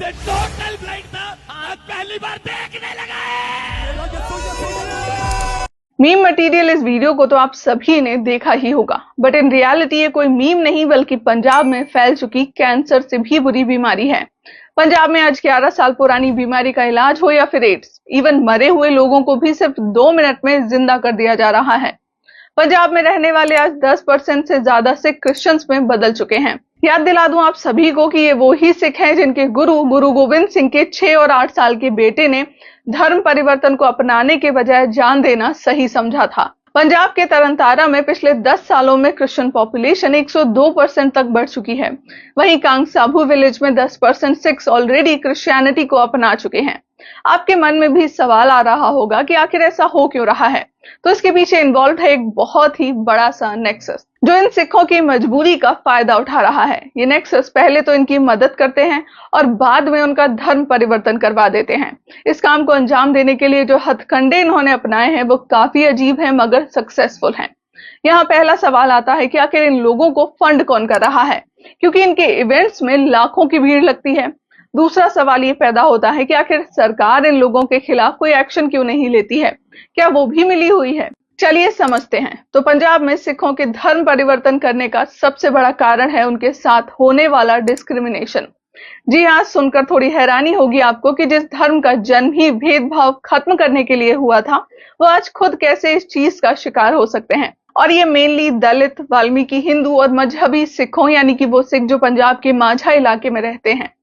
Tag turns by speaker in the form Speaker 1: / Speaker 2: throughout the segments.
Speaker 1: Total blind था, आज पहली बार देखने लगा है।
Speaker 2: मीम मटेरियल इस वीडियो को तो आप सभी ने देखा ही होगा, बट इन रियलिटी ये कोई मीम नहीं बल्कि पंजाब में फैल चुकी कैंसर से भी बुरी बीमारी है। पंजाब में आज 11 साल पुरानी बीमारी का इलाज हो या फिर एड्स, इवन मरे हुए लोगों को भी सिर्फ 2 मिनट में जिंदा कर दिया जा रहा है। पंजाब में रहने वाले आज 10% से ज्यादा सिख क्रिश्चियंस में बदल चुके हैं। याद दिला दूं आप सभी को कि ये वो ही सिख हैं जिनके गुरु गोविंद सिंह के 6 और 8 साल के बेटे ने धर्म परिवर्तन को अपनाने के बजाय जान देना सही समझा था। पंजाब के तरनतारा में पिछले 10 सालों में क्रिश्चियन पॉपुलेशन 102% तक बढ़ चुकी है। वहीं कांग साबू विलेज में 10% सिख्स ऑलरेडी क्रिश्चियनिटी को अपना चुके हैं। आपके मन में भी सवाल आ रहा होगा कि आखिर ऐसा हो क्यों रहा है, तो इसके पीछे इन्वॉल्व है एक बहुत ही बड़ा सा नेक्सस जो इन सिखों की मजबूरी का फायदा उठा रहा है। ये नेक्सस पहले तो इनकी मदद करते हैं और बाद में उनका धर्म परिवर्तन करवा देते हैं। इस काम को अंजाम देने के लिए जो हथकंडे इन्होंने अपनाए हैं वो काफी अजीब है मगर सक्सेसफुल हैं। यहाँ पहला सवाल आता है कि आखिर इन लोगों को फंड कौन कर रहा है, क्योंकि इनके इवेंट्स में लाखों की भीड़ लगती है। दूसरा सवाल ये पैदा होता है कि आखिर सरकार इन लोगों के खिलाफ कोई एक्शन क्यों नहीं लेती है, क्या वो भी मिली हुई है? चलिए समझते हैं। तो पंजाब में सिखों के धर्म परिवर्तन करने का सबसे बड़ा कारण है उनके साथ होने वाला डिस्क्रिमिनेशन। जी हाँ, सुनकर थोड़ी हैरानी होगी आपको कि जिस धर्म का जन्म ही भेदभाव खत्म करने के लिए हुआ था, वो आज खुद कैसे इस चीज का शिकार हो सकते हैं। और ये मेनली दलित, वाल्मीकि, हिंदू और मजहबी सिखों, यानी कि वो सिख जो पंजाब के माझा इलाके में रहते हैं।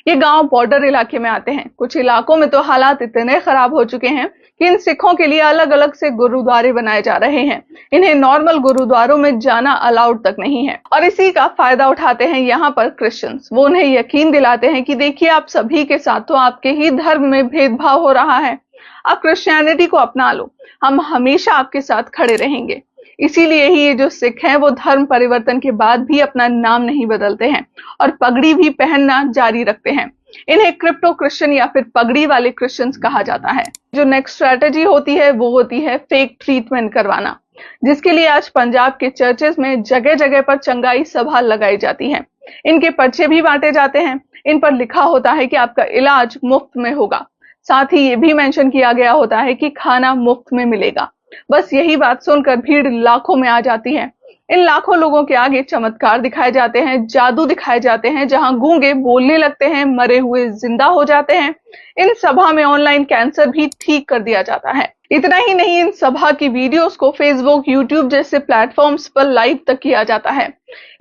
Speaker 2: ये गांव बॉर्डर इलाके में आते हैं। कुछ इलाकों में तो हालात इतने खराब हो चुके हैं कि इन सिखों के लिए अलग अलग से गुरुद्वारे बनाए जा रहे हैं। इन्हें नॉर्मल गुरुद्वारों में जाना अलाउड तक नहीं है। और इसी का फायदा उठाते हैं यहाँ पर क्रिश्चियंस। वो उन्हें यकीन दिलाते हैं कि देखिए, आप सभी के साथ तो आपके ही धर्म में भेदभाव हो रहा है, आप क्रिश्चियनिटी को अपना लो, हम हमेशा आपके साथ खड़े रहेंगे। इसीलिए ही ये जो सिख हैं वो धर्म परिवर्तन के बाद भी अपना नाम नहीं बदलते हैं और पगड़ी भी पहनना जारी रखते हैं। इन्हें क्रिप्टो क्रिश्चियन या फिर पगड़ी वाले क्रिश्चियंस कहा जाता है। जो नेक्स्ट स्ट्रैटेजी होती है वो होती है फेक ट्रीटमेंट करवाना, जिसके लिए आज पंजाब के चर्चेस में जगह जगह पर चंगाई सभा लगाई जाती है। इनके पर्चे भी बांटे जाते हैं। इन पर लिखा होता है कि आपका इलाज मुफ्त में होगा। साथ ही ये भी मेंशन किया गया होता है कि खाना मुफ्त में मिलेगा। बस यही बात सुनकर भीड़ लाखों में आ जाती है। इन लाखों लोगों के आगे चमत्कार दिखाए जाते हैं, जादू दिखाए जाते हैं, जहां गूंगे बोलने लगते हैं, मरे हुए जिंदा हो जाते हैं। इन सभा में ऑनलाइन कैंसर भी ठीक कर दिया जाता है। इतना ही नहीं, इन सभा की वीडियोस को फेसबुक, यूट्यूब जैसे प्लेटफॉर्म्स पर लाइव तक किया जाता है।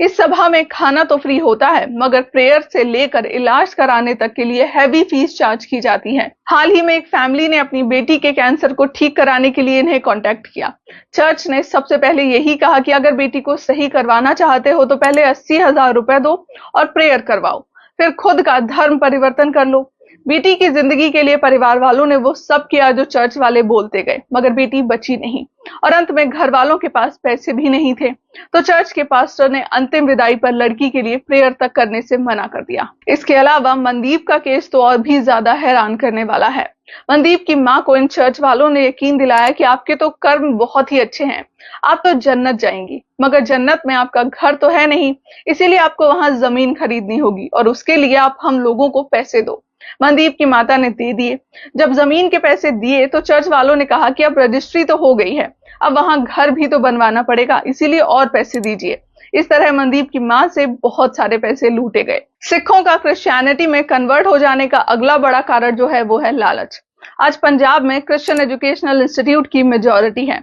Speaker 2: इस सभा में खाना तो फ्री होता है मगर प्रेयर से लेकर इलाज कराने तक के लिए हैवी फीस चार्ज की जाती है। हाल ही में एक फैमिली ने अपनी बेटी के कैंसर को ठीक कराने के लिए इन्हें कांटेक्ट किया। चर्च ने सबसे पहले यही कहा कि अगर बेटी को सही करवाना चाहते हो तो पहले 80,000 रुपए दो और प्रेयर करवाओ, फिर खुद का धर्म परिवर्तन कर लो। बेटी की जिंदगी के लिए परिवार वालों ने वो सब किया जो चर्च वाले बोलते गए, मगर बेटी बची नहीं और अंत में घर वालों के पास पैसे भी नहीं थे, तो चर्च के पास्टर ने अंतिम विदाई पर लड़की के लिए प्रेयर तक करने से मना कर दिया। इसके अलावा मनदीप का केस तो और भी ज्यादा हैरान करने वाला है। मनदीप की मां को इन चर्च वालों ने यकीन दिलाया कि आपके तो कर्म बहुत ही अच्छे हैं, आप तो जन्नत जाएंगी, मगर जन्नत में आपका घर तो है नहीं, इसीलिए आपको वहां जमीन खरीदनी होगी और उसके लिए आप हम लोगों को पैसे दो। मनदीप की माता ने दे दिए। जब जमीन के पैसे दिए तो चर्च वालों ने कहा कि अब रजिस्ट्री तो हो गई है, अब वहां घर भी तो बनवाना पड़ेगा, इसीलिए और पैसे दीजिए। इस तरह मनदीप की मां से बहुत सारे पैसे लूटे गए। सिखों का क्रिश्चियनिटी में कन्वर्ट हो जाने का अगला बड़ा कारण जो है वो है लालच। आज पंजाब में क्रिश्चियन एजुकेशनल इंस्टीट्यूट की मेजॉरिटी है,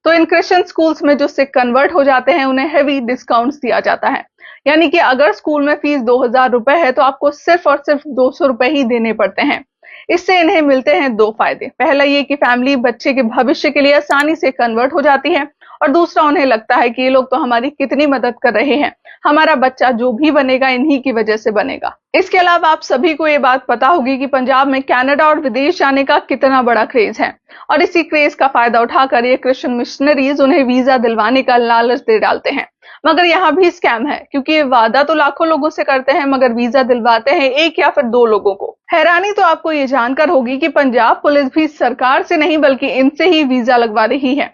Speaker 2: तो इन क्रिश्चियन स्कूल्स में जो सिख कन्वर्ट हो जाते हैं उन्हें हेवी डिस्काउंट्स दिया जाता है। यानी कि अगर स्कूल में फीस 2,000 रुपए है तो आपको सिर्फ और सिर्फ 200 रुपए ही देने पड़ते हैं। इससे इन्हें मिलते हैं 2 फायदे। पहला ये कि फैमिली बच्चे के भविष्य के लिए आसानी से कन्वर्ट हो जाती है और दूसरा उन्हें लगता है कि ये लोग तो हमारी कितनी मदद कर रहे हैं, हमारा बच्चा जो भी बनेगा इन्हीं की वजह से बनेगा। इसके अलावा आप सभी को ये बात पता होगी कि पंजाब में कनाडा और विदेश जाने का कितना बड़ा क्रेज है और इसी क्रेज का फायदा उठाकर ये क्रिश्चियन मिशनरीज उन्हें वीजा दिलवाने का लालच दे डालते हैं। मगर यहाँ भी स्कैम है, क्योंकि ये वादा तो लाखों लोगों से करते हैं मगर वीजा दिलवाते हैं 1 या फिर 2 लोगों को। हैरानी तो आपको ये जानकर होगी कि पंजाब पुलिस भी सरकार से नहीं बल्कि इनसे ही वीजा लगवा रही है।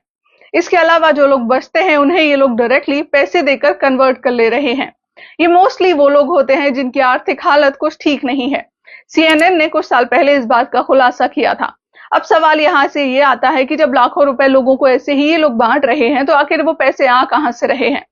Speaker 2: इसके अलावा जो लोग बचते हैं उन्हें ये लोग डायरेक्टली पैसे देकर कन्वर्ट कर ले रहे हैं। ये मोस्टली वो लोग होते हैं जिनकी आर्थिक हालत कुछ ठीक नहीं है। CNN ने कुछ साल पहले इस बात का खुलासा किया था। अब सवाल यहाँ से ये आता है कि जब लाखों रुपए लोगों को ऐसे ही ये लोग बांट रहे हैं तो आखिर वो पैसे आ कहां से रहे हैं?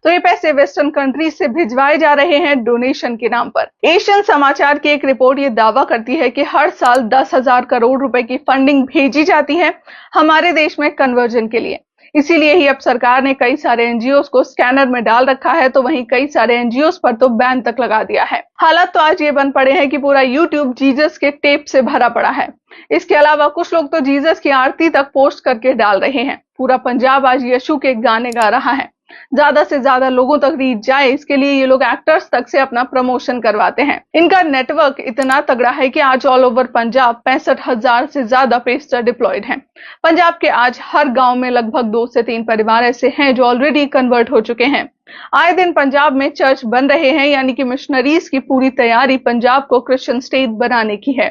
Speaker 2: तो ये पैसे वेस्टर्न कंट्रीज से भिजवाए जा रहे हैं डोनेशन के नाम पर। एशियन समाचार की एक रिपोर्ट ये दावा करती है कि हर साल 10,000 करोड़ रुपए की फंडिंग भेजी जाती है हमारे देश में कन्वर्जन के लिए। इसीलिए ही अब सरकार ने कई सारे एनजीओ को स्कैनर में डाल रखा है, तो वहीं कई सारे एनजीओ पर तो बैन तक लगा दिया है। हालात तो आज ये बन पड़े हैं कि पूरा यूट्यूब जीसस के टेप से भरा पड़ा है। इसके अलावा कुछ लोग तो जीसस की आरती तक पोस्ट करके डाल रहे हैं। पूरा पंजाब आज यीशु के गाने गा रहा है। ज्यादा से ज्यादा लोगों तक रीच जाए, इसके लिए ये लोग एक्टर्स तक से अपना प्रमोशन करवाते हैं। इनका नेटवर्क इतना तगड़ा है कि आज ऑल ओवर पंजाब 65,000 से ज्यादा पेस्टर डिप्लॉयड हैं। पंजाब के आज हर गांव में लगभग 2 से 3 परिवार ऐसे हैं जो ऑलरेडी कन्वर्ट हो चुके हैं। आए दिन पंजाब में चर्च बन रहे हैं, यानी कि मिशनरीज की पूरी तैयारी पंजाब को क्रिश्चियन स्टेट बनाने की है।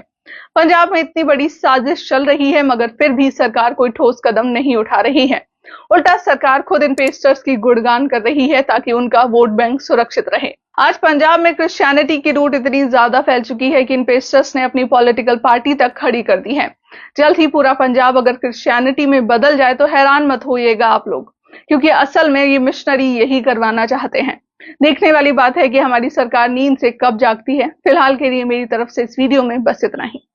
Speaker 2: पंजाब में इतनी बड़ी साजिश चल रही है, मगर फिर भी सरकार कोई ठोस कदम नहीं उठा रही है। उल्टा सरकार खुद इन पेस्टर्स की गुणगान कर रही है ताकि उनका वोट बैंक सुरक्षित रहे। आज पंजाब में क्रिश्चियनिटी की रूट इतनी ज्यादा फैल चुकी है कि इन पेस्टर्स ने अपनी पॉलिटिकल पार्टी तक खड़ी कर दी है। जल्द ही पूरा पंजाब अगर क्रिश्चियनिटी में बदल जाए तो हैरान मत होइएगा आप लोग, क्योंकि असल में ये मिशनरी यही करवाना चाहते हैं। देखने वाली बात है कि हमारी सरकार नींद से कब जागती है। फिलहाल के लिए मेरी तरफ से इस वीडियो में बस इतना ही।